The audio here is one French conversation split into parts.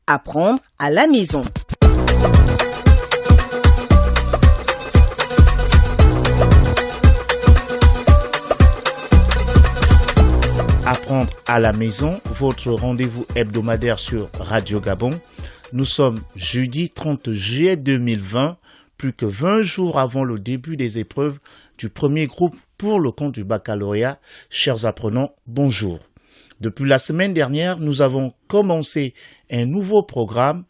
Apprendre à la maison. Apprendre à la maison, votre rendez-vous hebdomadaire sur Radio Gabon. Nous sommes jeudi 30 juillet 2020, plus que 20 jours avant le début des épreuves du premier groupe pour le compte du baccalauréat. Chers apprenants, bonjour. Depuis la semaine dernière, nous avons commencé un nouveau programme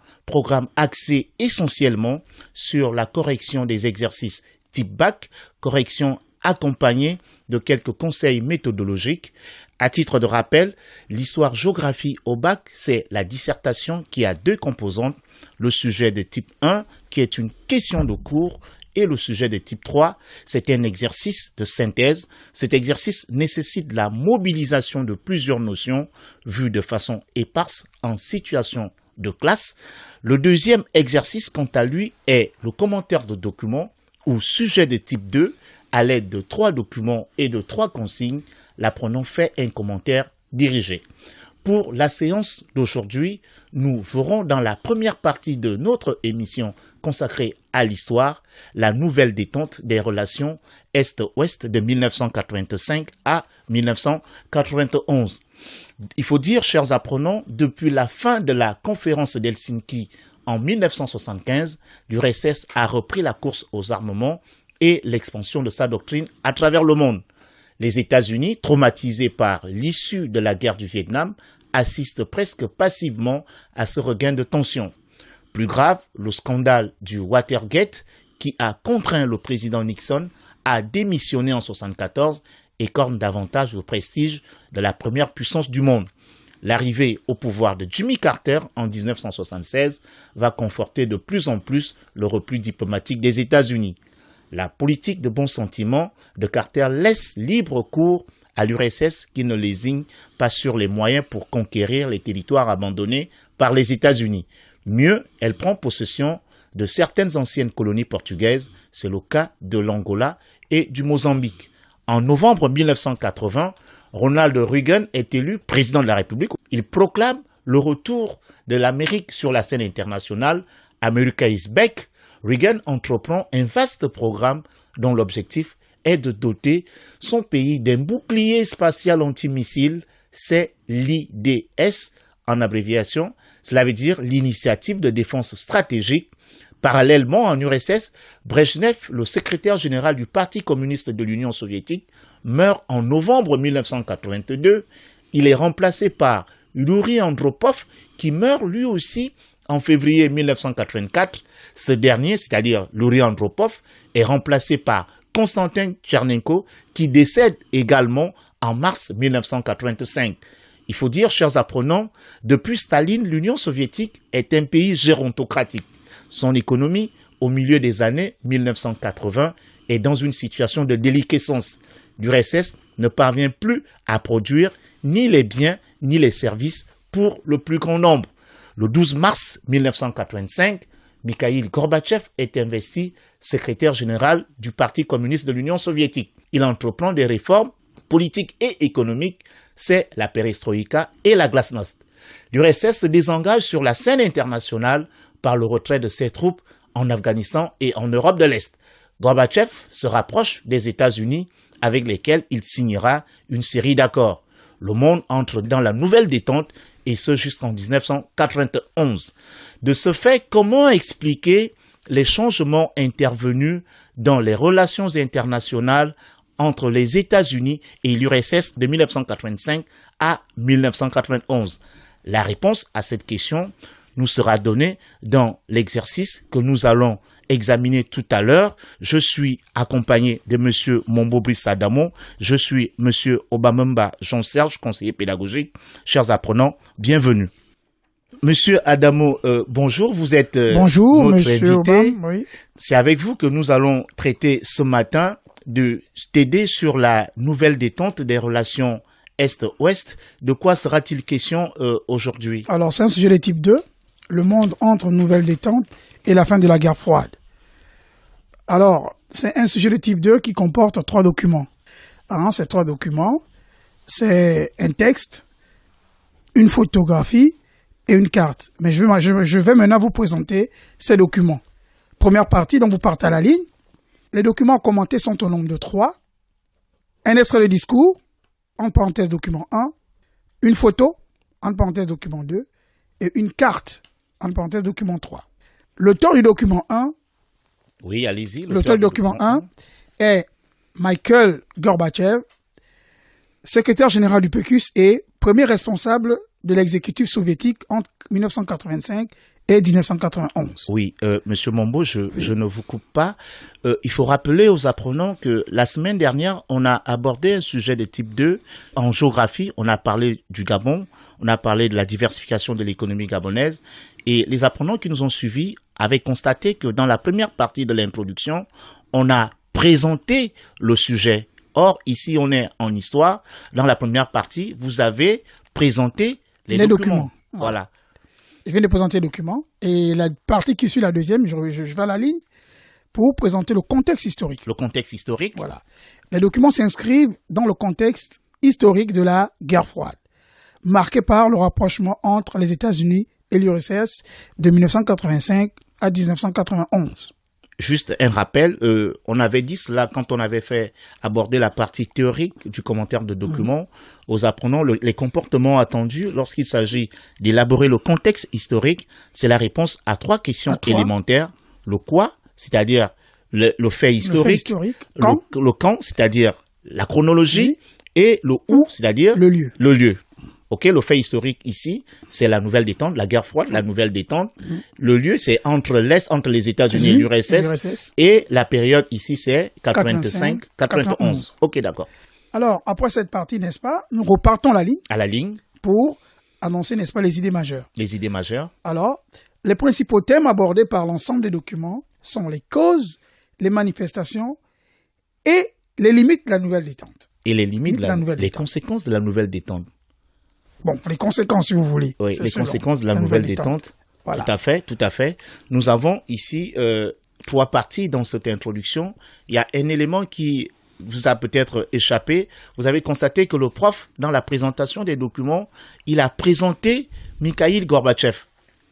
axé essentiellement sur la correction des exercices type bac, correction accompagnée de quelques conseils méthodologiques. À titre de rappel, l'histoire-géographie au bac, c'est la dissertation qui a deux composantes, le sujet de type 1 qui est une question de cours et le sujet de type 3, c'est un exercice de synthèse. Cet exercice nécessite la mobilisation de plusieurs notions vues de façon éparse en situation de classe. Le deuxième exercice, quant à lui, est le commentaire de documents ou sujet de type 2. À l'aide de 3 documents et de 3 consignes, l'apprenant fait un commentaire dirigé. Pour la séance d'aujourd'hui, nous ferons dans la première partie de notre émission consacrée à l'histoire, la nouvelle détente des relations Est-Ouest de 1985 à 1991. Il faut dire, chers apprenants, depuis la fin de la conférence d'Helsinki en 1975, l'URSS a repris la course aux armements et l'expansion de sa doctrine à travers le monde. Les États-Unis, traumatisés par l'issue de la guerre du Vietnam, assistent presque passivement à ce regain de tension. Plus grave, le scandale du Watergate, qui a contraint le président Nixon à démissionner en 1974, écorne davantage le prestige de la première puissance du monde. L'arrivée au pouvoir de Jimmy Carter en 1976 va conforter de plus en plus le repli diplomatique des États-Unis. La politique de bon sentiment de Carter laisse libre cours à l'URSS qui ne lésigne pas sur les moyens pour conquérir les territoires abandonnés par les États-Unis. Mieux, elle prend possession de certaines anciennes colonies portugaises, c'est le cas de l'Angola et du Mozambique. En novembre 1980, Ronald Reagan est élu président de la République. Il proclame le retour de l'Amérique sur la scène internationale. America is back. Reagan entreprend un vaste programme dont l'objectif est de doter son pays d'un bouclier spatial antimissile, c'est l'IDS en abréviation. Cela veut dire l'initiative de défense stratégique. Parallèlement, en URSS, Brejnev, le secrétaire général du Parti communiste de l'Union soviétique, meurt en novembre 1982. Il est remplacé par Yuri Andropov, qui meurt lui aussi en février 1984. Ce dernier, c'est-à-dire Yuri Andropov, est remplacé par Konstantin Tchernenko, qui décède également en mars 1985. Il faut dire, chers apprenants, depuis Staline, l'Union soviétique est un pays gérontocratique. Son économie, au milieu des années 1980, est dans une situation de déliquescence. L'URSS ne parvient plus à produire ni les biens ni les services pour le plus grand nombre. Le 12 mars 1985, Mikhaïl Gorbatchev est investi secrétaire général du Parti communiste de l'Union soviétique. Il entreprend des réformes politiques et économiques, c'est la perestroïka et la glasnost. L'URSS se désengage sur la scène internationale par le retrait de ses troupes en Afghanistan et en Europe de l'Est. Gorbatchev se rapproche des États-Unis avec lesquels il signera une série d'accords. Le monde entre dans la nouvelle détente et ce jusqu'en 1991. De ce fait, comment expliquer les changements intervenus dans les relations internationales entre les États-Unis et l'URSS de 1985 à 1991? La réponse à cette question nous sera donnée dans l'exercice que nous allons examiner tout à l'heure. Je suis accompagné de M. Mombo-Brice Adamo. Je suis M. Obamemba Jean-Serge, conseiller pédagogique. Chers apprenants, bienvenue. Monsieur Adamo, bonjour. Vous êtes bonjour, notre monsieur invité. Obama, oui. C'est avec vous que nous allons traiter ce matin de t'aider sur la nouvelle détente des relations Est-Ouest. De quoi sera-t-il question aujourd'hui? Alors, c'est un sujet de type 2. Le monde entre nouvelle détente et la fin de la guerre froide. Alors, c'est un sujet de type 2 qui comporte 3 documents. Ces 3 documents, c'est un texte, une photographie et une carte. Mais je vais maintenant vous présenter ces documents. Première partie, donc vous partez à la ligne. Les documents commentés sont au nombre de 3. Un extrait de discours, entre parenthèses document 1. Une photo, entre parenthèses document 2. Et une carte, entre parenthèses document 3. L'auteur du document 1, oui, allez-y. L'auteur du document 1 est Mikhail Gorbatchev, secrétaire général du PQS et premier responsable de l'exécutif soviétique entre 1985 et 1991. Oui, Monsieur Mombo, je ne vous coupe pas. Il faut rappeler aux apprenants que la semaine dernière, on a abordé un sujet de type 2 en géographie. On a parlé du Gabon, on a parlé de la diversification de l'économie gabonaise. Et les apprenants qui nous ont suivis avaient constaté que dans la première partie de l'introduction, on a présenté le sujet. Or, ici, on est en histoire. Dans la première partie, vous avez présenté les documents. Voilà. Je viens de présenter les documents. Et la partie qui suit la deuxième, je vais à la ligne pour présenter le contexte historique. Le contexte historique. Voilà. Les documents s'inscrivent dans le contexte historique de la guerre froide, marqué par le rapprochement entre les États-Unis et l'URSS de 1985 à 1991. Juste un rappel, on avait dit cela quand on avait fait aborder la partie théorique du commentaire de documents aux apprenants, les comportements attendus lorsqu'il s'agit d'élaborer le contexte historique, c'est la réponse à 3 questions élémentaires. Le quoi, c'est-à-dire le fait historique, le quand, c'est-à-dire la chronologie, et le où, c'est-à-dire le lieu. Ok, le fait historique ici, c'est la nouvelle détente, la guerre froide, la nouvelle détente. Le lieu, c'est entre l'Est, entre les États-Unis et l'URSS. Et la période ici, c'est 85-91. Ok, d'accord. Alors, après cette partie, n'est-ce pas, nous repartons à la ligne pour annoncer, n'est-ce pas, les idées majeures. Les idées majeures. Alors, les principaux thèmes abordés par l'ensemble des documents sont les causes, les manifestations et les limites de la nouvelle détente. Et les limites, les conséquences de la nouvelle détente. Bon, les conséquences, si vous voulez. Oui, les conséquences de la nouvelle détente. Voilà. Tout à fait. Nous avons ici 3 parties dans cette introduction. Il y a un élément qui vous a peut-être échappé. Vous avez constaté que le prof, dans la présentation des documents, il a présenté Mikhail Gorbatchev.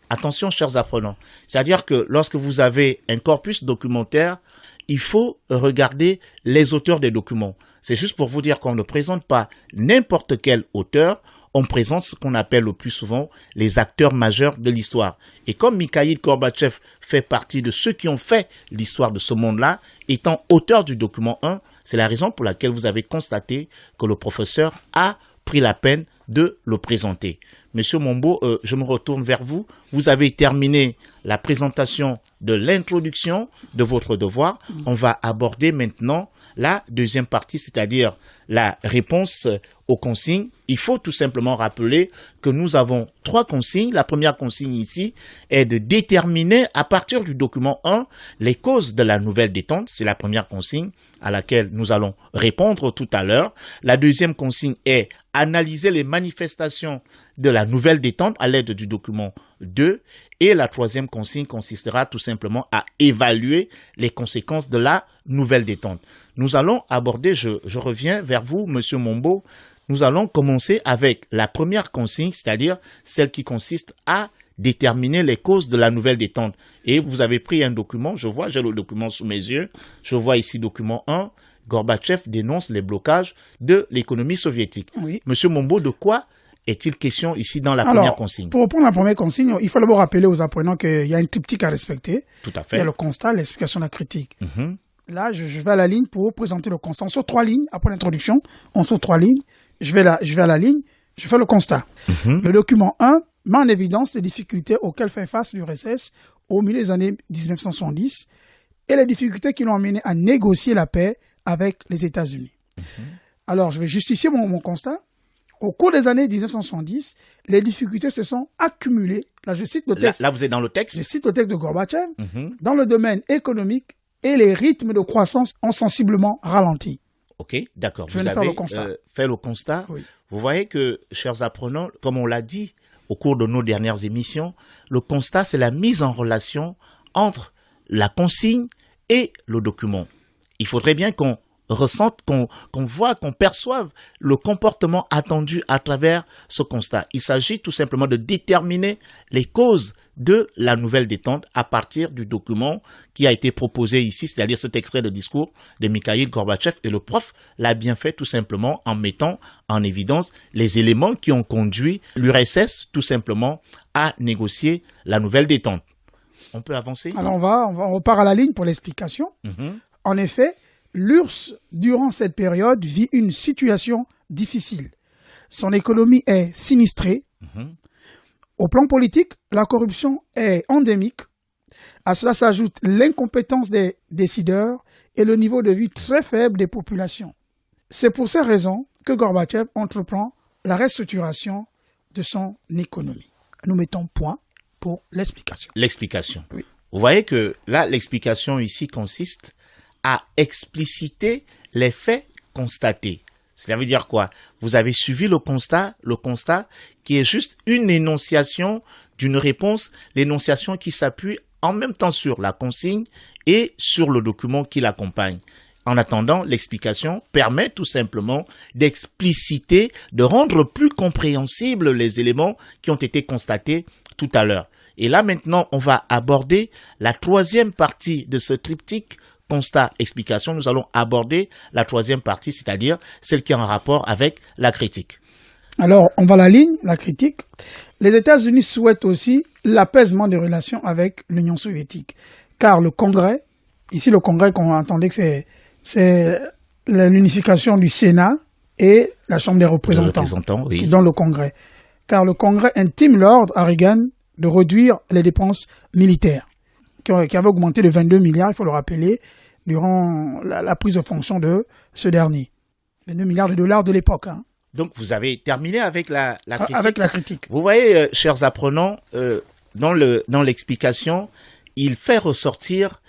Attention, chers apprenants. C'est-à-dire que lorsque vous avez un corpus documentaire, il faut regarder les auteurs des documents. C'est juste pour vous dire qu'on ne présente pas n'importe quel auteur, on présente ce qu'on appelle le plus souvent les acteurs majeurs de l'histoire. Et comme Mikhail Gorbatchev fait partie de ceux qui ont fait l'histoire de ce monde-là, étant auteur du document 1, c'est la raison pour laquelle vous avez constaté que le professeur a pris la peine de le présenter. Monsieur Mombo, je me retourne vers vous. Vous avez terminé la présentation de l'introduction de votre devoir. On va aborder maintenant la deuxième partie, c'est-à-dire la réponse aux consignes. Il faut tout simplement rappeler que nous avons 3 consignes. La première consigne ici est de déterminer à partir du document 1 les causes de la nouvelle détente. C'est la première consigne à laquelle nous allons répondre tout à l'heure. La deuxième consigne est analyser les manifestations de la nouvelle détente à l'aide du document 2. Et la troisième consigne consistera tout simplement à évaluer les conséquences de la nouvelle détente. Nous allons aborder, je reviens vers vous, Monsieur Mombo, nous allons commencer avec la première consigne, c'est-à-dire celle qui consiste à déterminer les causes de la nouvelle détente. Et vous avez pris un document, je vois, j'ai le document sous mes yeux, je vois ici document 1, Gorbatchev dénonce les blocages de l'économie soviétique. Oui. Monsieur Mombo, de quoi est-il question ici dans la première consigne? Pour reprendre la première consigne, il faut d'abord rappeler aux apprenants qu'il y a un triptyque à respecter. Tout à fait. Il y a le constat, l'explication, la critique. Là, je vais à la ligne pour présenter le constat. On saute 3 lignes après l'introduction. On saute 3 lignes. Je vais à la ligne. Je fais le constat. Le document 1 met en évidence les difficultés auxquelles fait face l'URSS au milieu des années 1970 et les difficultés qui l'ont amené à négocier la paix avec les États-Unis. Alors, je vais justifier mon constat. Au cours des années 1970, les difficultés se sont accumulées. Là, je cite le texte. Là, vous êtes dans le texte. Je cite le texte de Gorbatchev. Dans le domaine économique, et les rythmes de croissance ont sensiblement ralenti. Ok, d'accord. Vous avez fait le constat. Oui. Vous voyez que, chers apprenants, comme on l'a dit au cours de nos dernières émissions, le constat, c'est la mise en relation entre la consigne et le document. Il faudrait bien qu'on ressentent, qu'on voit, qu'on perçoive le comportement attendu à travers ce constat. Il s'agit tout simplement de déterminer les causes de la nouvelle détente à partir du document qui a été proposé ici, c'est-à-dire cet extrait de discours de Mikhaïl Gorbatchev, et le prof l'a bien fait tout simplement en mettant en évidence les éléments qui ont conduit l'URSS tout simplement à négocier la nouvelle détente. On peut avancer? Alors on repart à la ligne pour l'explication. En effet, l'URSS, durant cette période, vit une situation difficile. Son économie est sinistrée. Au plan politique, la corruption est endémique. À cela s'ajoute l'incompétence des décideurs et le niveau de vie très faible des populations. C'est pour ces raisons que Gorbatchev entreprend la restructuration de son économie. Nous mettons point pour l'explication. L'explication. Oui. Vous voyez que là, l'explication ici consiste à expliciter les faits constatés. Cela veut dire quoi? Vous avez suivi le constat qui est juste une énonciation d'une réponse, l'énonciation qui s'appuie en même temps sur la consigne et sur le document qui l'accompagne. En attendant, l'explication permet tout simplement d'expliciter, de rendre plus compréhensibles les éléments qui ont été constatés tout à l'heure. Et là maintenant, on va aborder la troisième partie de ce triptyque constat, explication. Nous allons aborder la troisième partie, c'est-à-dire celle qui est en rapport avec la critique. Alors, on va à la ligne, la critique. Les États-Unis souhaitent aussi l'apaisement des relations avec l'Union soviétique, car le Congrès, ici le Congrès qu'on entendait que c'est l'unification du Sénat et la Chambre des représentants, oui. Qui donne le Congrès. Car le Congrès intime l'ordre à Reagan de réduire les dépenses militaires, qui avaient augmenté de 22 milliards, il faut le rappeler, durant la prise de fonction de ce dernier. 22 milliards de dollars de l'époque. Donc, vous avez terminé avec la critique. Avec la critique. Vous voyez, chers apprenants, dans l'explication, il fait ressortir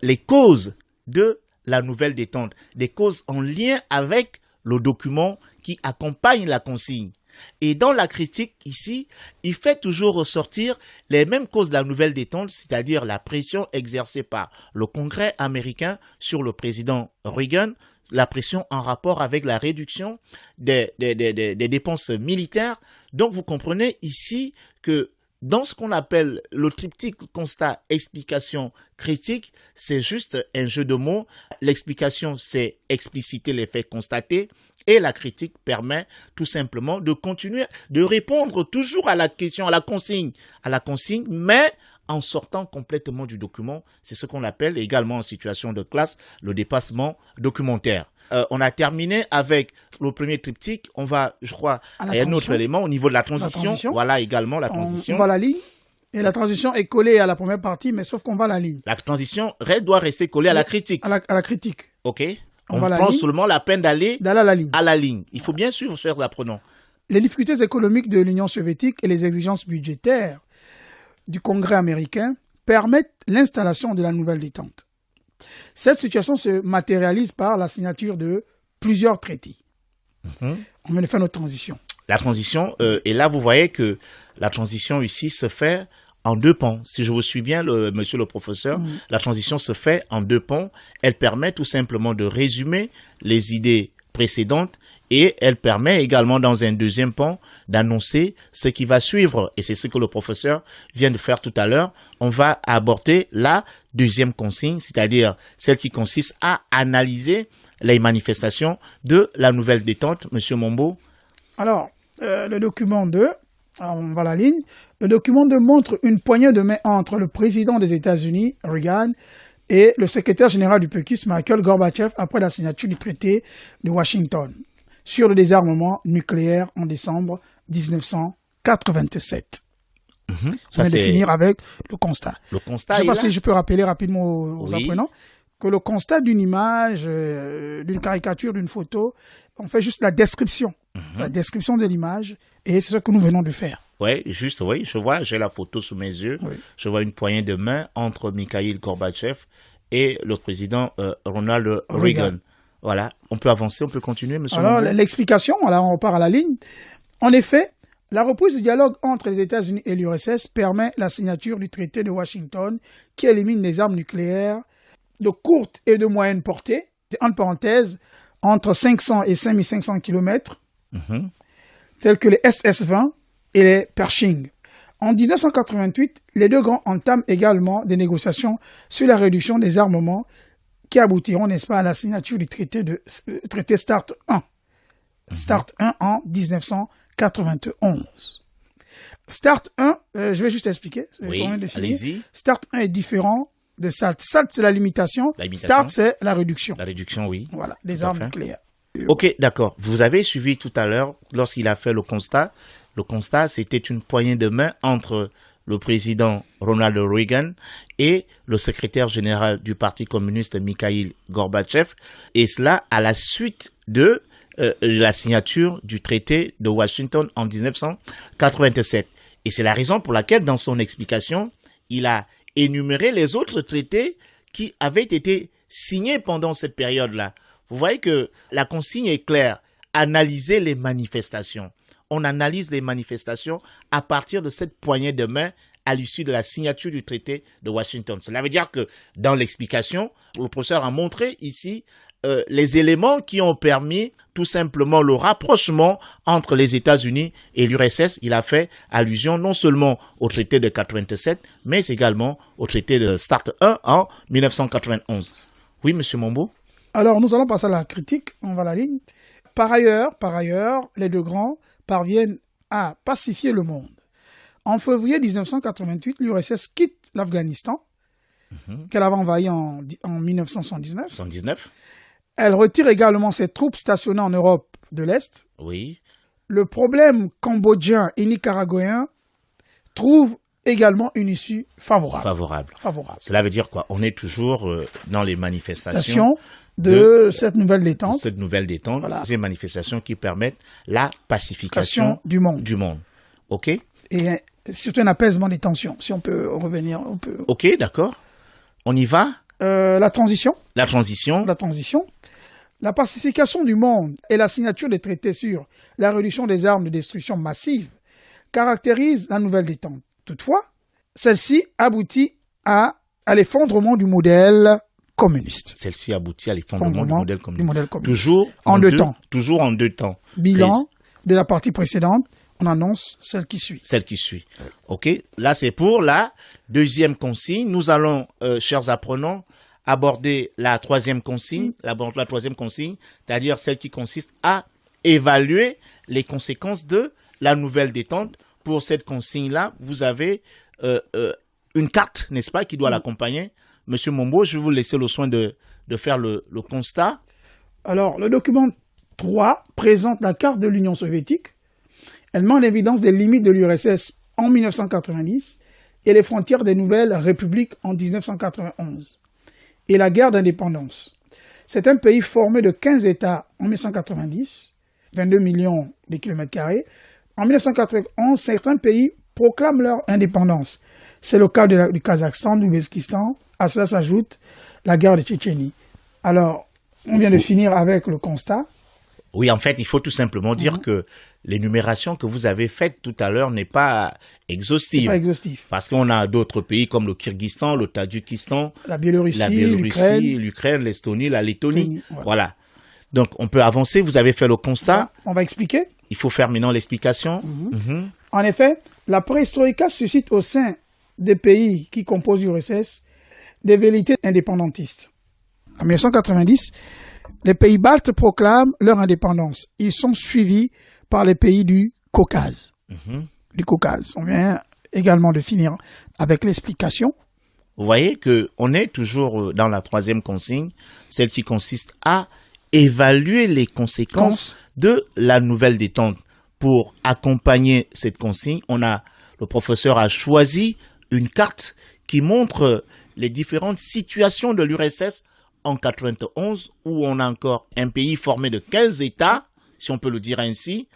les causes de la nouvelle détente, des causes en lien avec le document qui accompagne la consigne. Et dans la critique, ici, il fait toujours ressortir les mêmes causes de la nouvelle détente, c'est-à-dire la pression exercée par le Congrès américain sur le président Reagan, la pression en rapport avec la réduction des dépenses militaires. Donc, vous comprenez ici que dans ce qu'on appelle le triptyque constat, explication, critique, c'est juste un jeu de mots. L'explication, c'est expliciter les faits constatés. Et la critique permet tout simplement de continuer, de répondre toujours à la question, à la consigne, mais en sortant complètement du document. C'est ce qu'on appelle également en situation de classe le dépassement documentaire. On a terminé avec le premier triptyque. On va, je crois, à un autre élément au niveau de la transition. Voilà également la transition. On va à la ligne. Et la transition est collée à la première partie, mais sauf qu'on va à la ligne. La transition doit rester collée à la critique. À la critique. OK. On prend seulement la peine d'aller à la ligne. Il faut bien suivre, chers apprenants. Les difficultés économiques de l'Union soviétique et les exigences budgétaires du Congrès américain permettent l'installation de la nouvelle détente. Cette situation se matérialise par la signature de plusieurs traités. On vient de faire notre transition. La transition, et là vous voyez que la transition ici se fait en deux pans. Si je vous suis bien, monsieur le professeur, la transition se fait en deux pans. Elle permet tout simplement de résumer les idées précédentes et elle permet également dans un deuxième pan d'annoncer ce qui va suivre. Et c'est ce que le professeur vient de faire tout à l'heure. On va aborder la deuxième consigne, c'est-à-dire celle qui consiste à analyser les manifestations de la nouvelle détente. Monsieur Mombo. Alors, le document 2, on va à la ligne. Le document 2 montre une poignée de main entre le président des États-Unis, Reagan, et le secrétaire général du PECUS, Mikhaïl Gorbatchev, après la signature du traité de Washington sur le désarmement nucléaire en décembre 1987. On vient de finir avec le constat. Le constat. Je ne sais pas si je peux rappeler rapidement aux apprenants que le constat d'une image, d'une caricature, d'une photo, on fait juste la description. La description de l'image, et c'est ce que nous venons de faire. Oui, je vois, j'ai la photo sous mes yeux. Oui. Je vois une poignée de main entre Mikhaïl Gorbatchev et le président Ronald Reagan. Voilà, on peut avancer, on peut continuer, monsieur. Alors, l'explication, on repart à la ligne. En effet, la reprise du dialogue entre les États-Unis et l'URSS permet la signature du traité de Washington qui élimine les armes nucléaires de courte et de moyenne portée entre parenthèses, entre 500 et 5500 km, tels que les SS-20 et les Pershing. En 1988, les deux grands entament également des négociations sur la réduction des armements qui aboutiront, n'est-ce pas, à la signature du traité START 1. START 1 en 1991. START 1, je vais juste expliquer. Oui, allez-y. START 1 est différent de SALT. SALT, c'est la limitation. START, c'est la réduction. La réduction, oui. Voilà, des armes nucléaires. Ok, d'accord. Vous avez suivi tout à l'heure, lorsqu'il a fait le constat. Le constat, c'était une poignée de main entre le président Ronald Reagan et le secrétaire général du Parti communiste Mikhaïl Gorbatchev. Et cela à la suite de la signature du traité de Washington en 1987. Et c'est la raison pour laquelle, dans son explication, il a énuméré les autres traités qui avaient été signés pendant cette période-là. Vous voyez que la consigne est claire. Analyser les manifestations. On analyse les manifestations à partir de cette poignée de main à l'issue de la signature du traité de Washington. Cela veut dire que dans l'explication, le professeur a montré ici les éléments qui ont permis tout simplement le rapprochement entre les États-Unis et l'URSS. Il a fait allusion non seulement au traité de 87, mais également au traité de START 1 en 1991. Oui, monsieur Mombo? Alors, nous allons passer à la critique. On va à la ligne. Par ailleurs, les deux grands parviennent à pacifier le monde. En février 1988, l'URSS quitte l'Afghanistan, qu'elle avait envahi en 1979. Elle retire également ses troupes stationnées en Europe de l'Est. Oui. Le problème cambodgien et nicaraguayen trouve également une issue favorable. Cela veut dire quoi? On est toujours dans les manifestations de cette nouvelle détente. Voilà. Ces manifestations qui permettent la pacification du monde. OK? Et surtout un apaisement des tensions, si on peut revenir. OK, d'accord. On y va? La transition. La pacification du monde et la signature des traités sur la réduction des armes de destruction massive caractérisent la nouvelle détente. Toutefois, celle-ci aboutit à l'effondrement du modèle communiste. Du modèle communiste. Toujours en deux temps. Bilan de la partie précédente, on annonce celle qui suit. OK. Là, c'est pour la deuxième consigne. Nous allons, chers apprenants, aborder la troisième consigne, c'est-à-dire celle qui consiste à évaluer les conséquences de la nouvelle détente. Pour cette consigne-là, vous avez une carte, n'est-ce pas, qui doit l'accompagner. Monsieur Mombo, je vais vous laisser le soin de faire le constat. Alors, le document 3 présente la carte de l'Union soviétique. Elle met en évidence des limites de l'URSS en 1990 et les frontières des nouvelles républiques en 1991. Et la guerre d'indépendance. C'est un pays formé de 15 États en 1990, 22 millions de kilomètres carrés. En 1991, certains pays proclament leur indépendance. C'est le cas du Kazakhstan, du l'Ouzbékistan. À cela s'ajoute la guerre de Tchétchénie. Alors, on vient de finir avec le constat. Oui, en fait, il faut tout simplement dire que l'énumération que vous avez faite tout à l'heure n'est pas exhaustive. Parce qu'on a d'autres pays comme le Kyrgyzstan, le Tadjikistan, la Biélorussie, l'Ukraine, l'Estonie, la Lettonie. Voilà. Donc, on peut avancer. Vous avez fait le constat. On va expliquer. Il faut faire maintenant l'explication. En effet, la perestroïka suscite au sein des pays qui composent l'URSS des velléités indépendantistes. En 1990, les pays baltes proclament leur indépendance. Ils sont suivis par les pays du Caucase. On vient également de finir avec l'explication. Vous voyez qu'on est toujours dans la troisième consigne, celle qui consiste à évaluer les conséquences de la nouvelle détente. Pour accompagner cette consigne, le professeur a choisi une carte qui montre les différentes situations de l'URSS en 91, où on a encore un pays formé de 15 États, si on peut le dire ainsi,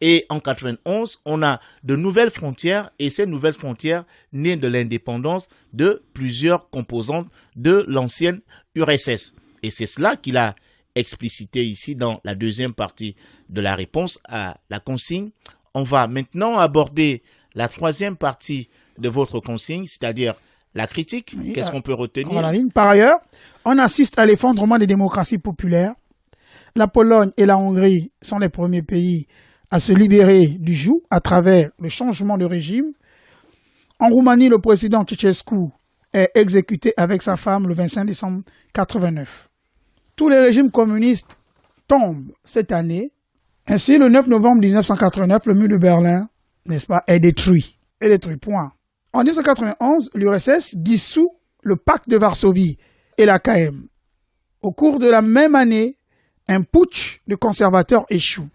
et en 91, on a de nouvelles frontières, et ces nouvelles frontières nées de l'indépendance de plusieurs composantes de l'ancienne URSS. Et c'est cela qu'il a explicité ici dans la deuxième partie de la réponse à la consigne. On va maintenant aborder la troisième partie de votre consigne, c'est-à-dire la critique. Oui, Qu'est-ce qu'on peut retenir? Voilà, par ailleurs, on assiste à l'effondrement des démocraties populaires. La Pologne et la Hongrie sont les premiers pays à se libérer du joug à travers le changement de régime. En Roumanie, le président Ceausescu est exécuté avec sa femme le 25 décembre 1989. Tous les régimes communistes tombent cette année. Ainsi, le 9 novembre 1989, le mur de Berlin, n'est-ce pas, est détruit. Est détruit, point. En 1991, l'URSS dissout le pacte de Varsovie et la KM. Au cours de la même année, un putsch de conservateurs échoue.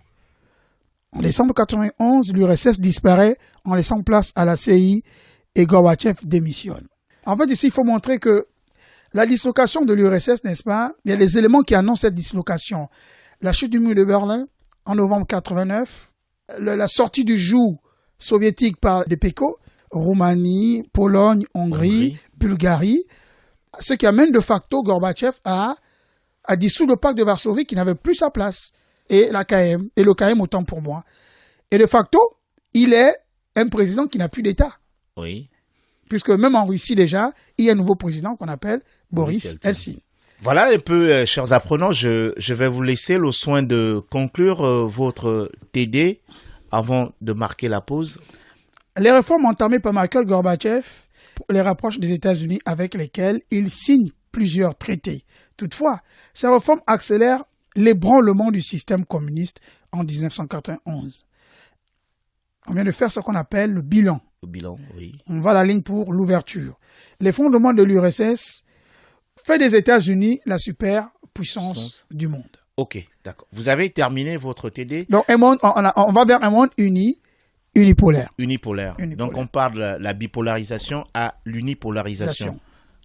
En décembre 1991, l'URSS disparaît en laissant place à la CI et Gorbatchev démissionne. En fait, ici, il faut montrer que la dislocation de l'URSS, n'est-ce pas, il y a des éléments qui annoncent cette dislocation. La chute du mur de Berlin en novembre 1989, la sortie du joug soviétique par des PECO, Roumanie, Pologne, Hongrie, Bulgarie, ce qui amène de facto Gorbatchev à dissoudre le pacte de Varsovie qui n'avait plus sa place, et la KM, et le KM autant pour moi. Et de facto, il est un président qui n'a plus d'État. Oui. Puisque même en Russie déjà, il y a un nouveau président qu'on appelle Boris Eltsine. Voilà un peu, chers apprenants, je vais vous laisser le soin de conclure votre TD avant de marquer la pause. Les réformes entamées par Mikhail Gorbatchev les rapprochent des États-Unis avec lesquels il signe plusieurs traités. Toutefois, ces réformes accélèrent l'ébranlement du système communiste en 1991. On vient de faire ce qu'on appelle le bilan. Le bilan, oui. On va à la ligne pour l'ouverture. L'effondrement de l'URSS fait des États-Unis la superpuissance du monde. Ok, d'accord. Vous avez terminé votre TD. Donc, on va vers un monde unipolaire. Unipolaire. Donc, on parle de la bipolarisation à l'unipolarisation,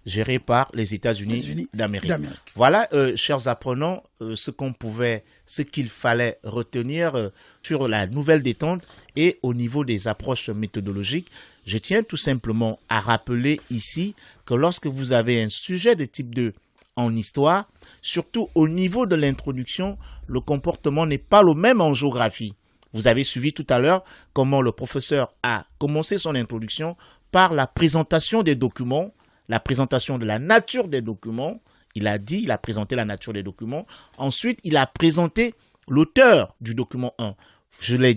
gérée par les États-Unis d'Amérique. Voilà, chers apprenants, ce qu'il fallait retenir sur la nouvelle détente et au niveau des approches méthodologiques. Je tiens tout simplement à rappeler ici que lorsque vous avez un sujet de type 2 en histoire, surtout au niveau de l'introduction, le comportement n'est pas le même en géographie. Vous avez suivi tout à l'heure comment le professeur a commencé son introduction par la présentation des documents, la présentation de la nature des documents. Il a présenté la nature des documents. Ensuite, il a présenté l'auteur du document 1. Je le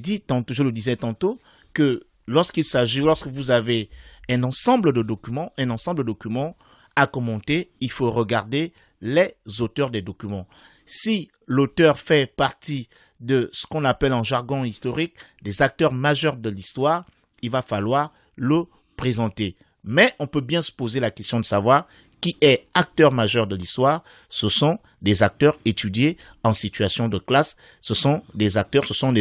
disais tantôt, que lorsque vous avez un ensemble de documents à commenter, il faut regarder les auteurs des documents. Si l'auteur fait partie de ce qu'on appelle en jargon historique des acteurs majeurs de l'histoire, il va falloir le présenter. Mais on peut bien se poser la question de savoir qui est acteur majeur de l'histoire. Ce sont des acteurs étudiés en situation de classe. Ce sont des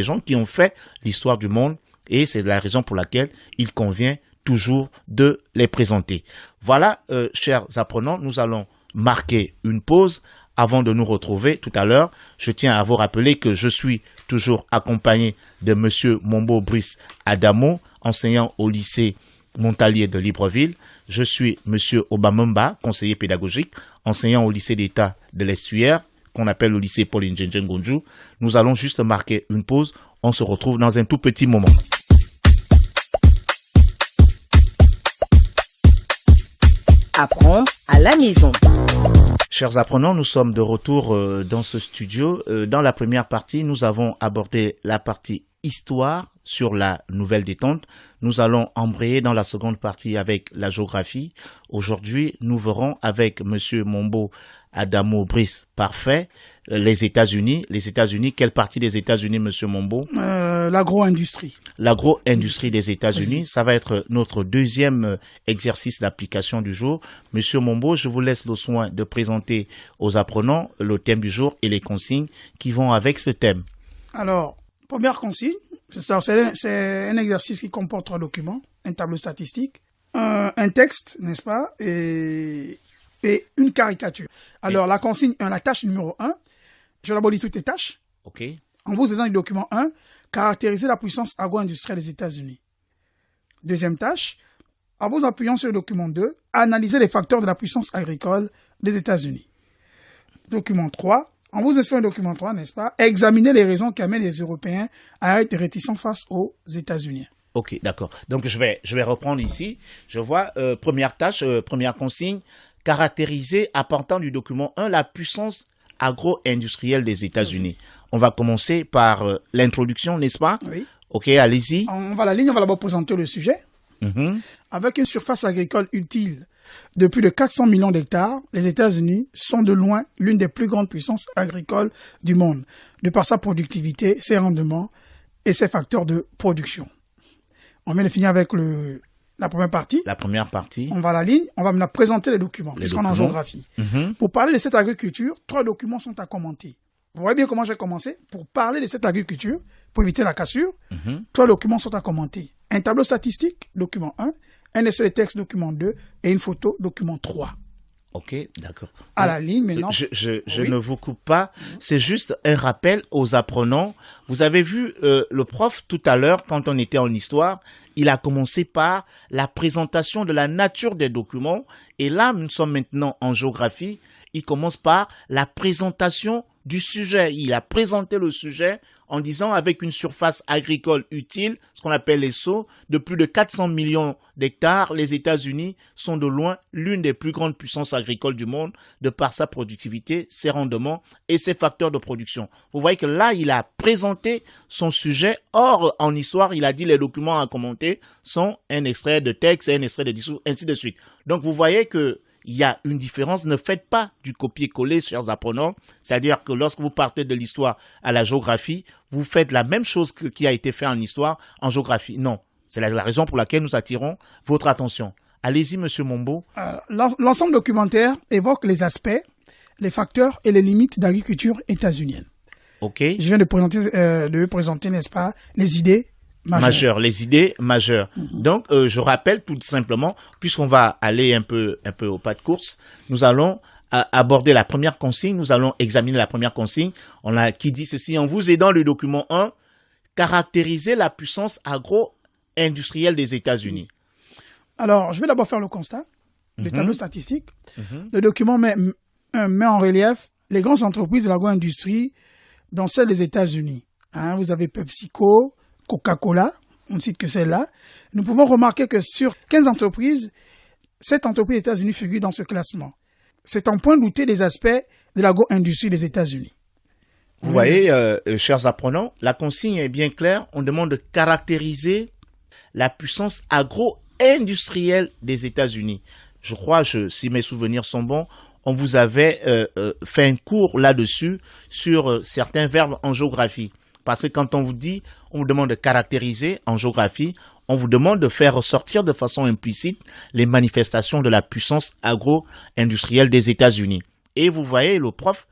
gens qui ont fait l'histoire du monde et c'est la raison pour laquelle il convient toujours de les présenter. Voilà, chers apprenants, nous allons marquer une pause avant de nous retrouver tout à l'heure. Je tiens à vous rappeler que je suis toujours accompagné de Monsieur Mombo Brice Adamo, enseignant au lycée Montalier de Libreville. Je suis Monsieur Obamamba, conseiller pédagogique, enseignant au lycée d'État de l'Estuaire, qu'on appelle le lycée Paul Njenjen Gonju. Nous allons juste marquer une pause. On se retrouve dans un tout petit moment. Apprendre à la maison. Chers apprenants, nous sommes de retour dans ce studio. Dans la première partie, nous avons abordé la partie histoire sur la nouvelle détente. Nous allons embrayer dans la seconde partie avec la géographie. Aujourd'hui, nous verrons avec Monsieur Mombo Adamo Brice Parfait les États-Unis. Les États-Unis, quelle partie des États-Unis, Monsieur Mombo? L'agro-industrie. L'agro-industrie des États-Unis, ça va être notre deuxième exercice d'application du jour. Monsieur Mombo, je vous laisse le soin de présenter aux apprenants le thème du jour et les consignes qui vont avec ce thème. Alors, première consigne, c'est un exercice qui comporte 3 documents, un tableau statistique, un texte, n'est-ce pas, et une caricature. Alors, la consigne 1, la tâche numéro 1, je vais d'abord lire toutes les tâches. OK. En vous aidant du document 1, caractériser la puissance agro-industrielle des États-Unis. Deuxième tâche, en vous appuyant sur le document 2, analyser les facteurs de la puissance agricole des États-Unis. Document 3, en vous inspirant le document 3, n'est-ce pas, examiner les raisons qui amènent les Européens à être réticents face aux États-Unis. Ok, d'accord. Donc, je vais reprendre ici. Je vois, première tâche, première consigne, caractériser, apportant du document 1, la puissance agro-industrielle des États-Unis. On va commencer par l'introduction, n'est-ce pas? Oui. Ok, allez-y. On va à la ligne, on va d'abord présenter le sujet. Avec une surface agricole utile de plus de 400 millions d'hectares, les États-Unis sont de loin l'une des plus grandes puissances agricoles du monde, de par sa productivité, ses rendements et ses facteurs de production. On vient de finir avec la première partie. La première partie. On va à la ligne, on va maintenant présenter les documents, puisqu'on est en géographie. Pour parler de cette agriculture, 3 documents sont à commenter. Vous voyez bien comment j'ai commencé? Pour parler de cette agriculture, pour éviter la cassure, 3 documents sont à commenter. Un tableau statistique, document 1, un essai de texte, document 2, et une photo, document 3. Ok, d'accord. À la ligne, maintenant. Je ne vous coupe pas. C'est juste un rappel aux apprenants. Vous avez vu le prof tout à l'heure, quand on était en histoire, il a commencé par la présentation de la nature des documents. Et là, nous sommes maintenant en géographie. Il commence par la présentation du sujet. Il a présenté le sujet en disant avec une surface agricole utile, ce qu'on appelle les SO, de plus de 400 millions d'hectares, les États-Unis sont de loin l'une des plus grandes puissances agricoles du monde de par sa productivité, ses rendements et ses facteurs de production. Vous voyez que là, il a présenté son sujet. Or, en histoire, il a dit les documents à commenter sont un extrait de texte et un extrait de discours, ainsi de suite. Donc, vous voyez que il y a une différence. Ne faites pas du copier-coller, chers apprenants. C'est-à-dire que lorsque vous partez de l'histoire à la géographie, vous faites la même chose qui a été fait en histoire, en géographie. Non. C'est la raison pour laquelle nous attirons votre attention. Allez-y, monsieur Mombo. L'ensemble documentaire évoque les aspects, les facteurs et les limites d'agriculture états-unienne. OK. Je viens de présenter, n'est-ce pas, les idées majeures. Les idées majeures. Donc, je rappelle tout simplement, puisqu'on va aller un peu au pas de course, nous allons aborder la première consigne, nous allons examiner la première consigne. On a qui dit ceci: en vous aidant le document 1, caractériser la puissance agro-industrielle des États-Unis. Alors, je vais d'abord faire le constat, le tableau statistique. Le document met en relief les grandes entreprises de l'agro-industrie dans celles des États-Unis. Vous avez PepsiCo, Coca-Cola, on ne cite que celle-là. Nous pouvons remarquer que sur 15 entreprises, 7 entreprises des États-Unis figurent dans ce classement. C'est en point douter des aspects de l'agro-industrie des États-Unis. Vous voyez, chers apprenants, la consigne est bien claire. On demande de caractériser la puissance agro-industrielle des États-Unis. Je crois, si mes souvenirs sont bons, on vous avait fait un cours là-dessus sur certains verbes en géographie. Parce que quand on vous demande de caractériser en géographie, on vous demande de faire ressortir de façon implicite les manifestations de la puissance agro-industrielle des États-Unis. Et vous voyez, le prof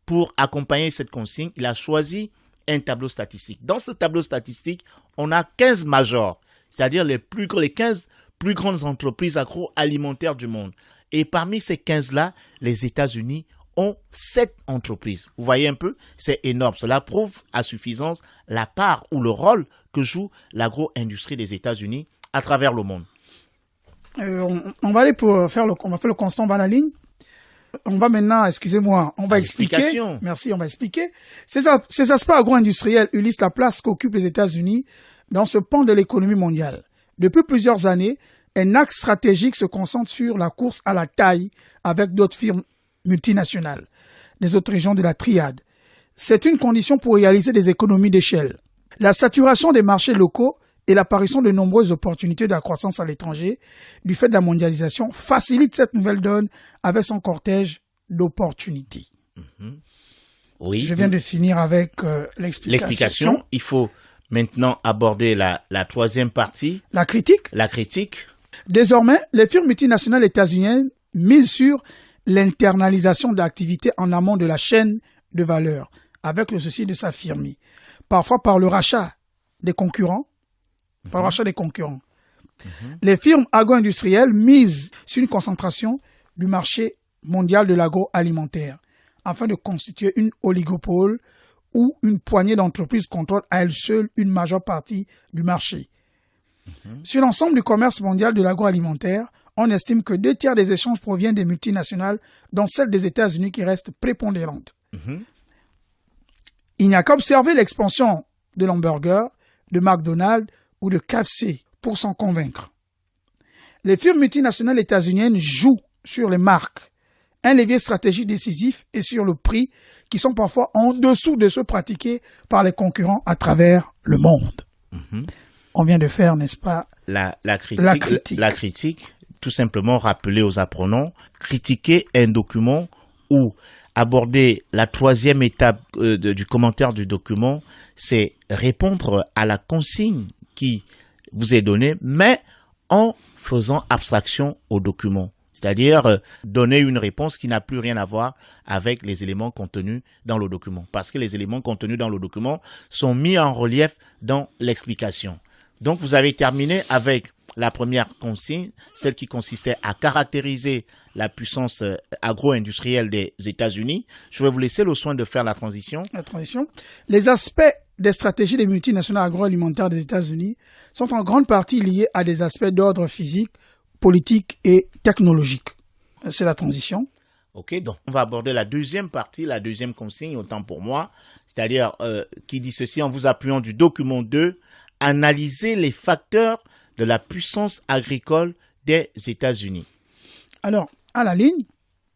pour accompagner cette consigne, il a choisi un tableau statistique. Dans ce tableau statistique, on a 15 majors, c'est-à-dire les 15 plus grandes entreprises agroalimentaires du monde. Et parmi ces 15-là, les États-Unis ont 7 entreprises. Vous voyez un peu, c'est énorme. Cela prouve à suffisance la part ou le rôle que joue l'agro-industrie des États-Unis à travers le monde. On va aller on va faire le constat, on va à la ligne. On va maintenant, on va expliquer. Merci, on va expliquer. Ces aspects agro-industriels illustrent la place qu'occupent les États-Unis dans ce pan de l'économie mondiale. Depuis plusieurs années, un axe stratégique se concentre sur la course à la taille avec d'autres firmes multinationales des autres régions de la triade. C'est une condition pour réaliser des économies d'échelle. La saturation des marchés locaux et l'apparition de nombreuses opportunités de la croissance à l'étranger du fait de la mondialisation facilite cette nouvelle donne avec son cortège d'opportunités. Oui. Je viens de finir avec l'explication. Il faut maintenant aborder la troisième partie. La critique. Désormais, les firmes multinationales états-uniennes misent sur l'internalisation de l'activité en amont de la chaîne de valeur, avec le souci de s'affirmer, parfois par le rachat des concurrents. Les firmes agro-industrielles misent sur une concentration du marché mondial de l'agroalimentaire, afin de constituer une oligopole où une poignée d'entreprises contrôle à elle seule une majeure partie du marché. Sur l'ensemble du commerce mondial de l'agroalimentaire, on estime que 2/3 des échanges proviennent des multinationales, dont celle des États-Unis qui reste prépondérante. Il n'y a qu'à observer l'expansion de l'hamburger, de McDonald's ou de CAFC pour s'en convaincre. Les firmes multinationales états-uniennes jouent sur les marques, un levier stratégique décisif, et sur le prix qui sont parfois en dessous de ceux pratiqués par les concurrents à travers le monde. On vient de faire, n'est-ce pas, la critique, tout simplement rappeler aux apprenants, critiquer un document ou aborder la troisième étape du commentaire du document, c'est répondre à la consigne qui vous est donnée, mais en faisant abstraction au document. C'est-à-dire donner une réponse qui n'a plus rien à voir avec les éléments contenus dans le document. Parce que les éléments contenus dans le document sont mis en relief dans l'explication. Donc, vous avez terminé avec la première consigne, celle qui consistait à caractériser la puissance agro-industrielle des États-Unis. Je vais vous laisser le soin de faire la transition. Les aspects des stratégies des multinationales agroalimentaires des États-Unis sont en grande partie liés à des aspects d'ordre physique, politique et technologique. C'est la transition. Ok, donc on va aborder la deuxième partie, la deuxième consigne, autant pour moi, c'est-à-dire qui dit ceci en vous appuyant du document 2, analyser les facteurs de la puissance agricole des États-Unis. Alors, à la ligne,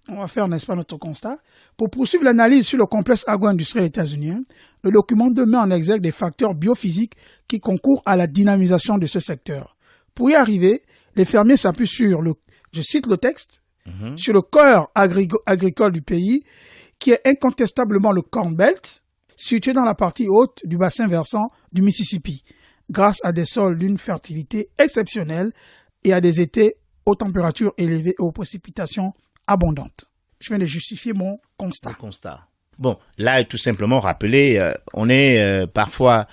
on va faire, n'est-ce pas, notre constat. Pour poursuivre l'analyse sur le complexe agro-industriel états-unien, le document 2 met en exergue des facteurs biophysiques qui concourent à la dynamisation de ce secteur. Pour y arriver, les fermiers s'appuient sur je cite le texte, sur le cœur agricole du pays, qui est incontestablement le Corn Belt, situé dans la partie haute du bassin versant du Mississippi, grâce à des sols d'une fertilité exceptionnelle et à des étés aux températures élevées et aux précipitations abondantes. Je viens de justifier mon constat. Bon, là, tout simplement rappeler, on est parfois...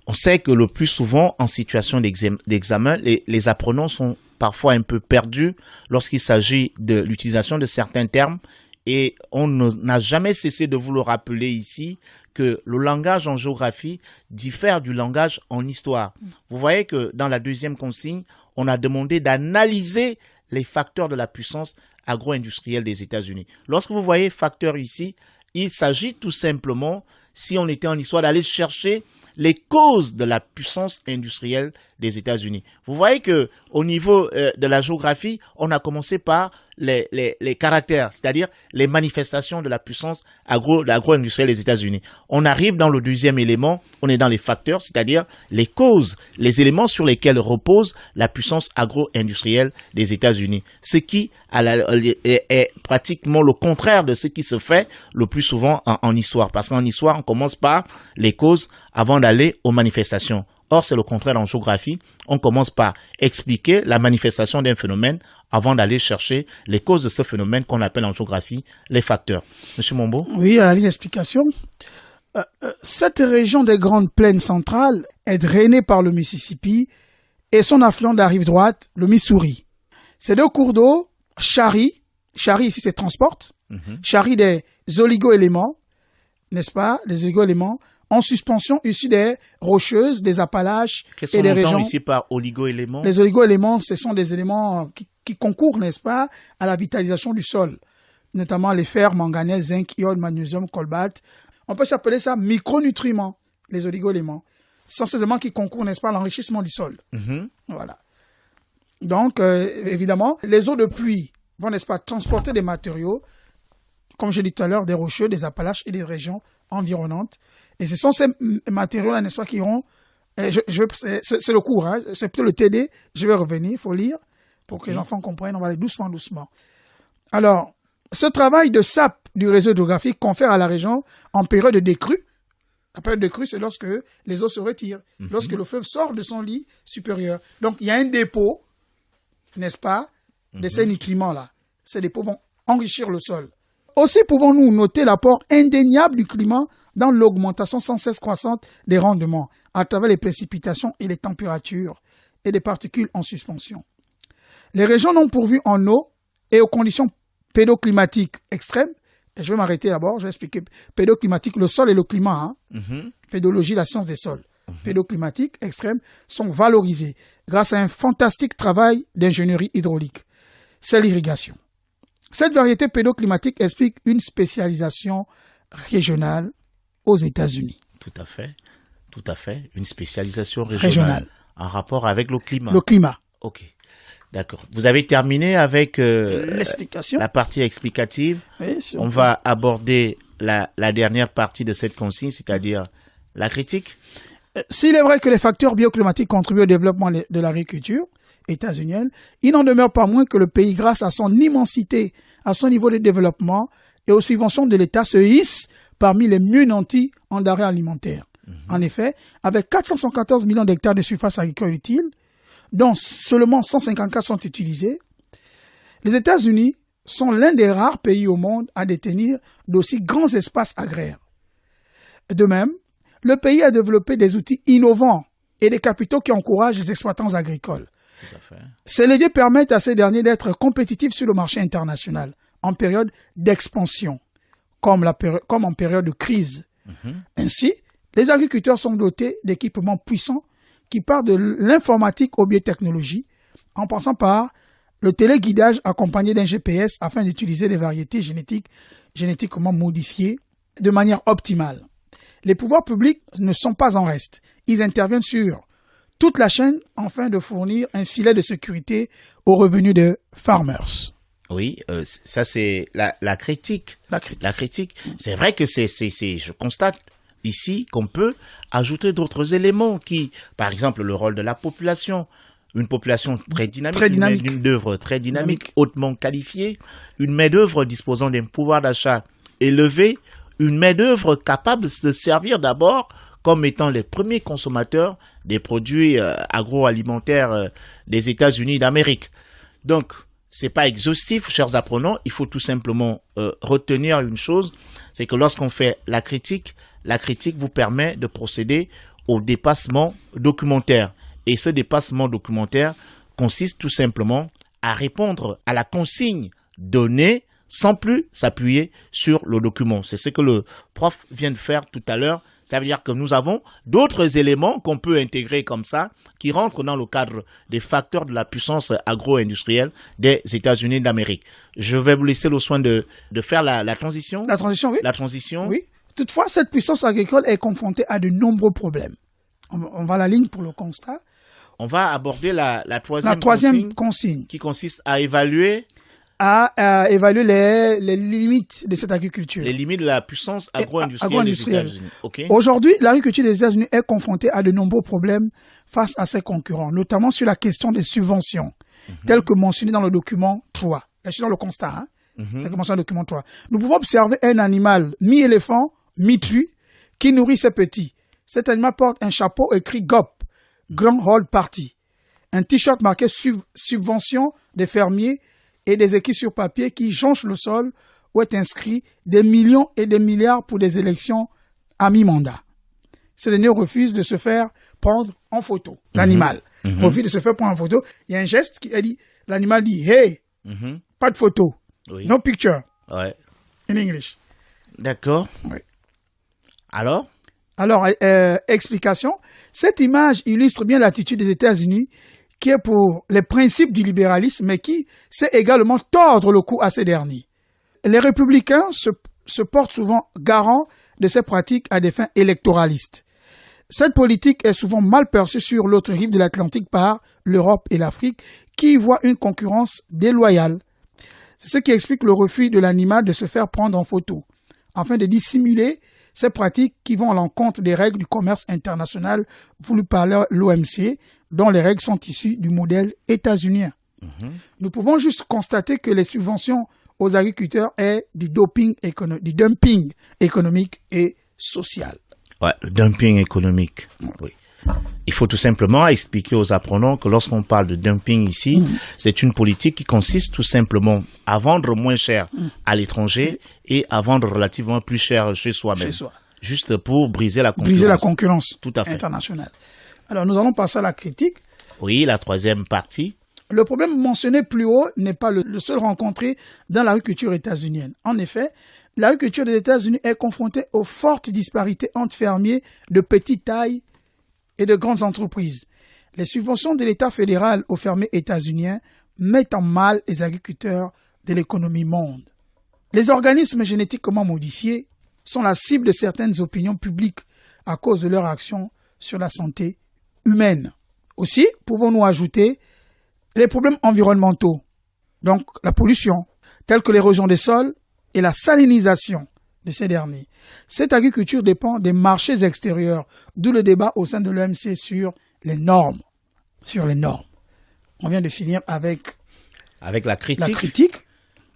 On sait que le plus souvent, en situation d'examen, les apprenants sont parfois un peu perdus lorsqu'il s'agit de l'utilisation de certains termes, et on n'a jamais cessé de vous le rappeler ici que le langage en géographie diffère du langage en histoire. Vous voyez que dans la deuxième consigne, on a demandé d'analyser les facteurs de la puissance agro-industrielle des États-Unis. Lorsque vous voyez facteurs ici, il s'agit tout simplement, si on était en histoire, d'aller chercher les causes de la puissance industrielle des États-Unis. Vous voyez que au niveau de la géographie, on a commencé par les caractères, c'est-à-dire les manifestations de la puissance agro-industrielle des États-Unis. On arrive dans le deuxième élément, on est dans les facteurs, c'est-à-dire les causes, les éléments sur lesquels repose la puissance agro-industrielle des États-Unis. Ce qui est pratiquement le contraire de ce qui se fait le plus souvent en histoire. Parce qu'en histoire, on commence par les causes avant d'aller aux manifestations. Or, c'est le contraire en géographie. On commence par expliquer la manifestation d'un phénomène avant d'aller chercher les causes de ce phénomène qu'on appelle en géographie les facteurs. Monsieur Mombo? Oui, à la ligne d'explication. Cette région des Grandes Plaines centrales est drainée par le Mississippi et son affluent de la rive droite, le Missouri. Ces deux cours d'eau charrient ici c'est transporte, charrient des oligo-éléments, n'est-ce pas, des oligo-éléments en suspension issus des rocheuses, des Appalaches et des régions. Ici par oligo-éléments? Les oligo-éléments, ce sont des éléments qui concourent, n'est-ce pas, à la vitalisation du sol, notamment les fers, manganèse, zinc, iode, magnésium, cobalt. On peut s'appeler ça micronutriments, les oligo-éléments. Ce sont ces éléments qui concourent, n'est-ce pas, à l'enrichissement du sol. Voilà. Donc, évidemment, les eaux de pluie vont, n'est-ce pas, transporter des matériaux, comme je l'ai dit tout à l'heure, des rocheux, des Appalaches et des régions environnantes. Et ce sont ces matériaux-là, n'est-ce pas, qui iront... c'est le cours, hein, c'est plutôt le TD. Je vais revenir, il faut lire pour que les enfants comprennent. On va aller doucement. Alors, ce travail de sape du réseau hydrographique confère à la région en période de décrue. La période de crue, c'est lorsque les eaux se retirent, lorsque le fleuve sort de son lit supérieur. Donc, il y a un dépôt, n'est-ce pas, de ces nutriments-là. Ces dépôts vont enrichir le sol. Aussi, pouvons-nous noter l'apport indéniable du climat dans l'augmentation sans cesse croissante des rendements à travers les précipitations et les températures et des particules en suspension. Les régions non pourvues en eau et aux conditions pédoclimatiques extrêmes, et je vais m'arrêter d'abord, je vais expliquer. Pédoclimatique, le sol et le climat, pédologie, la science des sols. Pédoclimatiques extrêmes sont valorisés grâce à un fantastique travail d'ingénierie hydraulique. C'est l'irrigation. Cette variété pédoclimatique explique une spécialisation régionale aux États-Unis. Tout à fait. Une spécialisation régionale. En rapport avec le climat. Le climat. Ok. D'accord. Vous avez terminé avec l'explication. La partie explicative. Oui, on va aborder la dernière partie de cette consigne, c'est-à-dire la critique. S'il est vrai que les facteurs bioclimatiques contribuent au développement de l'agriculture états-unienne, il n'en demeure pas moins que le pays, grâce à son immensité, à son niveau de développement et aux subventions de l'État, se hisse parmi les mieux nantis en denrées alimentaires. En effet, avec 414 millions d'hectares de surface agricole utile, dont seulement 154 sont utilisés, les États-Unis sont l'un des rares pays au monde à détenir d'aussi grands espaces agraires. De même, le pays a développé des outils innovants et des capitaux qui encouragent les exploitants agricoles. Ces leviers permettent à ces derniers d'être compétitifs sur le marché international en période d'expansion, comme en période de crise. Ainsi, les agriculteurs sont dotés d'équipements puissants qui partent de l'informatique aux biotechnologies, en passant par le téléguidage accompagné d'un GPS afin d'utiliser des variétés génétiquement modifiées de manière optimale. Les pouvoirs publics ne sont pas en reste. Ils interviennent sur toute la chaîne afin de fournir un filet de sécurité aux revenus des farmers. Oui, ça c'est la critique. La critique. C'est vrai que je constate ici qu'on peut ajouter d'autres éléments qui, par exemple, le rôle de la population. Une population très dynamique. Une main-d'œuvre très dynamique, hautement qualifiée, une main-d'œuvre disposant d'un pouvoir d'achat élevé, une main-d'œuvre capable de servir d'abord comme étant les premiers consommateurs des produits agroalimentaires des États-Unis d'Amérique. Donc, c'est pas exhaustif, chers apprenants. Il faut tout simplement retenir une chose, c'est que lorsqu'on fait la critique vous permet de procéder au dépassement documentaire. Et ce dépassement documentaire consiste tout simplement à répondre à la consigne donnée sans plus s'appuyer sur le document. C'est ce que le prof vient de faire tout à l'heure. Ça veut dire que nous avons d'autres éléments qu'on peut intégrer comme ça, qui rentrent dans le cadre des facteurs de la puissance agro-industrielle des États-Unis d'Amérique. Je vais vous laisser le soin de faire la transition. La transition, oui. La transition. Oui. Toutefois, cette puissance agricole est confrontée à de nombreux problèmes. On va à la ligne pour le constat. On va aborder la troisième consigne qui consiste à évaluer les limites de cette agriculture. Les limites de la puissance agro-industrielle des États-Unis. Okay. Aujourd'hui, l'agriculture des États-Unis est confrontée à de nombreux problèmes face à ses concurrents, notamment sur la question des subventions, telles que mentionnées dans le document 3. Je suis dans le constat, tel que mentionné dans le document 3. Nous pouvons observer un animal mi-éléphant, mi-truie, qui nourrit ses petits. Cet animal porte un chapeau écrit GOP, Grand Hall Party, un t-shirt marqué subvention des fermiers et des équipes sur papier qui jonchent le sol où est inscrit des millions et des milliards pour des élections à mi-mandat. Ce dernier refuse de se faire prendre en photo. L'animal refuse de se faire prendre en photo. Il y a un geste qui a dit, l'animal dit, hey, pas de photo, no picture, in English. D'accord. Oui. Alors, explication. Cette image illustre bien l'attitude des États-Unis qui est pour les principes du libéralisme, mais qui sait également tordre le cou à ces derniers. Les républicains se portent souvent garants de ces pratiques à des fins électoralistes. Cette politique est souvent mal perçue sur l'autre rive de l'Atlantique par l'Europe et l'Afrique, qui y voient une concurrence déloyale. C'est ce qui explique le refus de l'animal de se faire prendre en photo, afin de dissimuler ces pratiques qui vont à l'encontre des règles du commerce international voulues par l'OMC, dont les règles sont issues du modèle états-unien. Nous pouvons juste constater que les subventions aux agriculteurs est du dumping économique et social. Ouais, le dumping économique. Oui. Il faut tout simplement expliquer aux apprenants que lorsqu'on parle de dumping ici, c'est une politique qui consiste tout simplement à vendre moins cher à l'étranger et à vendre relativement plus cher chez soi-même. Juste pour briser la concurrence. Briser la concurrence tout à fait. Internationale. Alors, nous allons passer à la critique. Oui, la troisième partie. Le problème mentionné plus haut n'est pas le seul rencontré dans l'agriculture états-unienne. En effet, l'agriculture des États-Unis est confrontée aux fortes disparités entre fermiers de petite taille et de grandes entreprises. Les subventions de l'État fédéral aux fermiers états-uniens mettent en mal les agriculteurs de l'économie monde. Les organismes génétiquement modifiés sont la cible de certaines opinions publiques à cause de leur action sur la santé humaine. Aussi, pouvons-nous ajouter les problèmes environnementaux, donc la pollution, tels que l'érosion des sols et la salinisation de ces derniers. Cette agriculture dépend des marchés extérieurs, d'où le débat au sein de l'OMC sur les normes. On vient de finir avec la critique.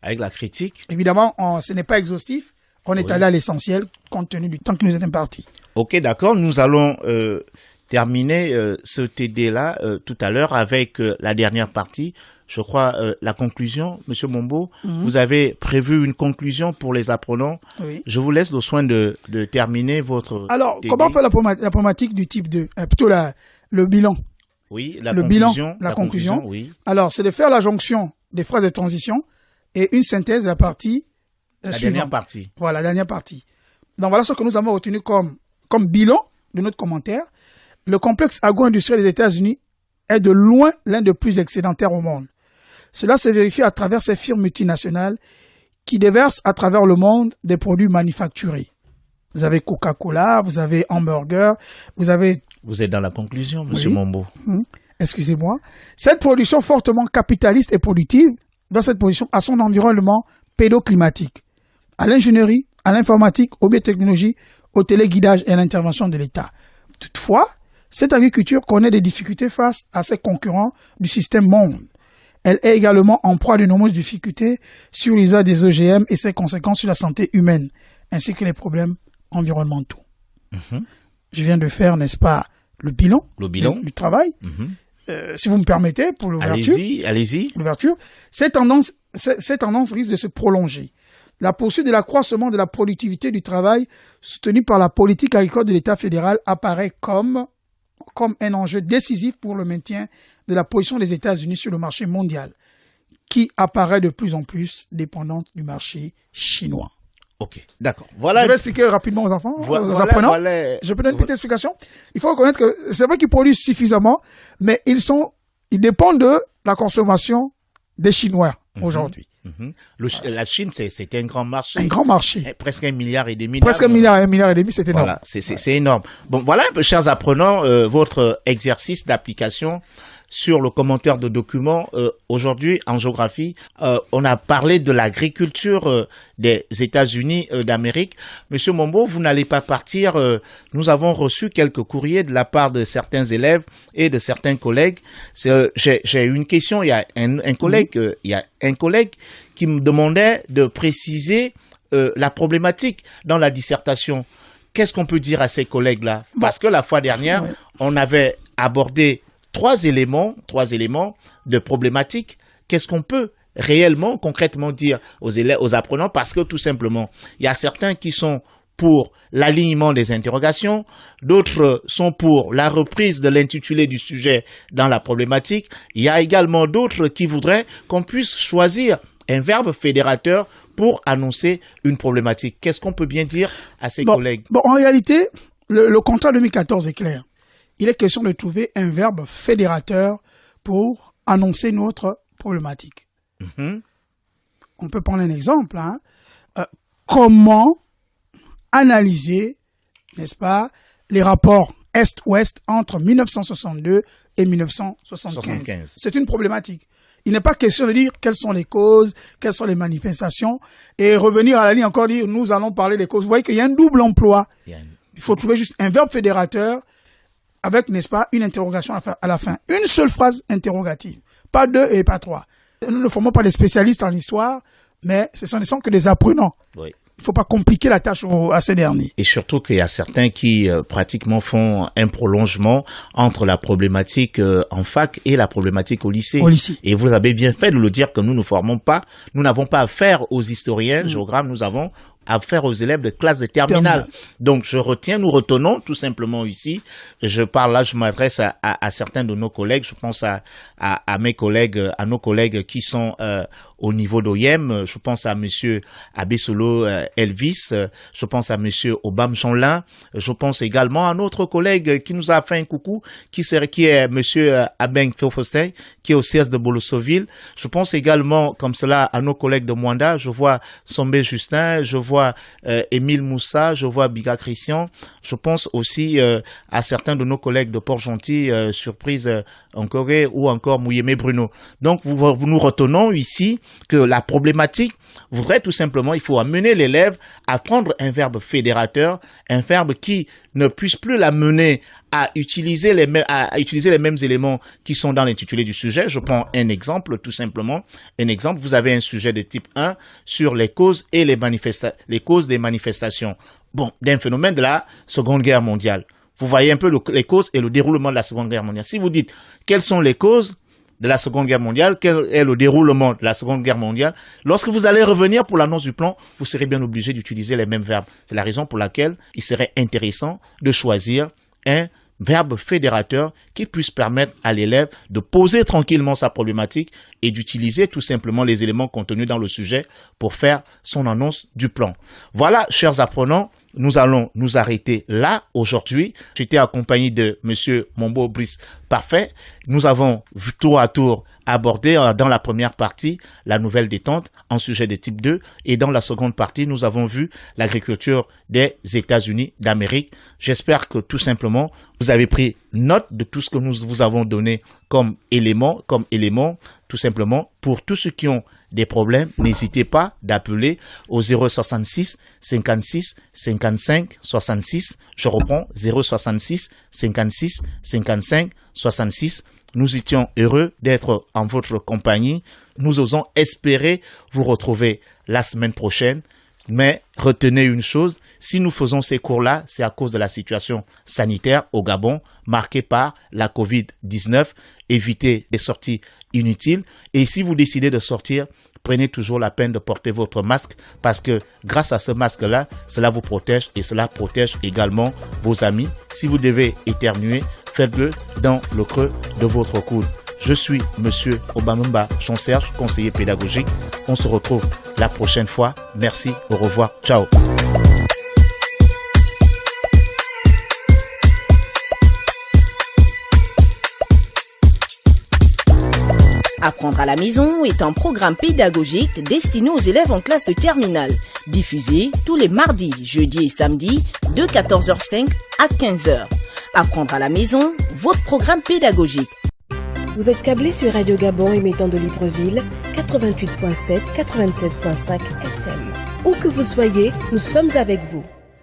Avec la critique. Évidemment, ce n'est pas exhaustif. On est allé à l'essentiel compte tenu du temps qui nous est imparti. Ok, d'accord. Nous allons terminer ce TD-là tout à l'heure avec la dernière partie. Je crois la conclusion. Monsieur Mombo, vous avez prévu une conclusion pour les apprenants. Oui. Je vous laisse le soin de terminer votre Alors, TD. comment faire la problématique du type 2 plutôt le bilan. Oui, la conclusion. Oui. Alors, c'est de faire la jonction des phrases de transition et une synthèse de la partie suivante. Dernière partie. Voilà, la dernière partie. Donc, voilà ce que nous avons retenu comme bilan de notre commentaire. Le complexe agro-industriel des États-Unis est de loin l'un des plus excédentaires au monde. Cela se vérifie à travers ces firmes multinationales qui déversent à travers le monde des produits manufacturés. Vous avez Coca-Cola, vous avez Hamburger, vous avez... Vous êtes dans la conclusion, monsieur Mombo. Excusez-moi. Cette production fortement capitaliste et productive dans cette position à son environnement pédoclimatique, à l'ingénierie, à l'informatique, aux biotechnologies, au téléguidage et à l'intervention de l'État. Toutefois, cette agriculture connaît des difficultés face à ses concurrents du système monde. Elle est également en proie à de nombreuses difficultés sur l'usage des OGM et ses conséquences sur la santé humaine, ainsi que les problèmes environnementaux. Je viens de faire, n'est-ce pas, le bilan du travail. Si vous me permettez, pour l'ouverture. Allez-y. L'ouverture. Cette tendance risque de se prolonger. La poursuite de l'accroissement de la productivité du travail soutenue par la politique agricole de l'État fédéral apparaît comme un enjeu décisif pour le maintien de la position des États-Unis sur le marché mondial, qui apparaît de plus en plus dépendante du marché chinois. Ok, d'accord. Voilà. Je vais expliquer rapidement aux enfants, aux apprenants. Je peux donner une petite explication. Il faut reconnaître que c'est vrai qu'ils produisent suffisamment, mais ils dépendent de la consommation des Chinois aujourd'hui. La Chine, c'est un grand marché. Un grand marché. Presque 1,5 milliard. Presque 1,5 milliard, c'est énorme. Voilà, c'est énorme. Bon, voilà un peu, chers apprenants, votre exercice d'application sur le commentaire de documents. Aujourd'hui, en géographie, on a parlé de l'agriculture des États-Unis d'Amérique. Monsieur Mombo, vous n'allez pas partir. Nous avons reçu quelques courriers de la part de certains élèves et de certains collègues. J'ai une question. Il y a un collègue qui me demandait de préciser la problématique dans la dissertation. Qu'est-ce qu'on peut dire à ces collègues-là? Parce que la fois dernière, on avait abordé trois éléments de problématiques. Qu'est-ce qu'on peut réellement, concrètement dire aux élèves, aux apprenants? Parce que tout simplement, il y a certains qui sont pour l'alignement des interrogations, d'autres sont pour la reprise de l'intitulé du sujet dans la problématique. Il y a également d'autres qui voudraient qu'on puisse choisir un verbe fédérateur pour annoncer une problématique. Qu'est-ce qu'on peut bien dire à ces collègues? En réalité, le contrat 2014 est clair. Il est question de trouver un verbe fédérateur pour annoncer notre problématique. On peut prendre un exemple. Comment analyser, n'est-ce pas, les rapports Est-Ouest entre 1962 et 1975. C'est une problématique. Il n'est pas question de dire quelles sont les causes, quelles sont les manifestations, et revenir à la ligne encore dire nous allons parler des causes. Vous voyez qu'il y a un double emploi. Il faut trouver juste un verbe fédérateur avec, n'est-ce pas, une interrogation à la fin. Une seule phrase interrogative. Pas deux et pas trois. Nous ne formons pas des spécialistes en histoire, mais ce ne sont que des apprenants. Oui. Il ne faut pas compliquer la tâche à ces derniers. Et surtout qu'il y a certains qui pratiquement font un prolongement entre la problématique en fac et la problématique au lycée. Et vous avez bien fait de le dire que nous n'avons pas affaire aux historiens, géographes, nous avons affaire aux élèves de classe de terminale. Donc nous retenons tout simplement ici, je m'adresse à certains de nos collègues, je pense à nos collègues qui sont au niveau d'OIM, je pense à monsieur Abesolo Elvis, je pense à monsieur Obam Chanlin, je pense également à notre collègue qui nous a fait un coucou, qui est monsieur Abeng Fofostin, qui est au CS de Bolossoville. Je pense également comme cela à nos collègues de Mwanda, je vois Sombe Justin, je vois vois Émile Moussa, je vois Biga Christian, je pense aussi à certains de nos collègues de Port-Gentil, Surprise en Corée ou encore Mouyemé Bruno. Donc vous nous retenons ici que la problématique voudrait tout simplement, il faut amener l'élève à prendre un verbe fédérateur, un verbe qui ne puisse plus l'amener à utiliser les mêmes éléments qui sont dans l'intitulé du sujet. Je prends un exemple, tout simplement. Un exemple, vous avez un sujet de type 1 sur les causes et les causes des manifestations. Bon, d'un phénomène de la Seconde Guerre mondiale. Vous voyez un peu les causes et le déroulement de la Seconde Guerre mondiale. Si vous dites quelles sont les causes de la Seconde Guerre mondiale, quel est le déroulement de la Seconde Guerre mondiale, lorsque vous allez revenir pour l'annonce du plan, vous serez bien obligé d'utiliser les mêmes verbes. C'est la raison pour laquelle il serait intéressant de choisir un verbe fédérateur qui puisse permettre à l'élève de poser tranquillement sa problématique et d'utiliser tout simplement les éléments contenus dans le sujet pour faire son annonce du plan. Voilà, chers apprenants, nous allons nous arrêter là aujourd'hui. J'étais accompagné de Monsieur Mombo Brice Parfait. Nous avons tour à tour abordé dans la première partie la nouvelle détente en sujet de type 2 et dans la seconde partie, nous avons vu l'agriculture des États-Unis d'Amérique. J'espère que tout simplement, vous avez pris note de tout ce que nous vous avons donné comme élément, tout simplement. Pour tous ceux qui ont des problèmes, n'hésitez pas d'appeler au 066 56 55 66. Je reprends 066 56 55 66. Nous étions heureux d'être en votre compagnie. Nous osons espérer vous retrouver la semaine prochaine. Mais retenez une chose, si nous faisons ces cours-là, c'est à cause de la situation sanitaire au Gabon, marquée par la COVID-19. Évitez les sorties inutiles. Et si vous décidez de sortir, prenez toujours la peine de porter votre masque parce que grâce à ce masque-là, cela vous protège et cela protège également vos amis. Si vous devez éternuer, faites-le dans le creux de votre coude. Je suis Monsieur Obamamba Jean-Serge, conseiller pédagogique. On se retrouve la prochaine fois. Merci, au revoir, ciao. Apprendre à la maison est un programme pédagogique destiné aux élèves en classe de terminale, diffusé tous les mardis, jeudis et samedis de 14h05 à 15h. Apprendre à la maison, votre programme pédagogique. Vous êtes câblé sur Radio Gabon émettant de Libreville, 88.7, 96.5 FM. Où que vous soyez, nous sommes avec vous.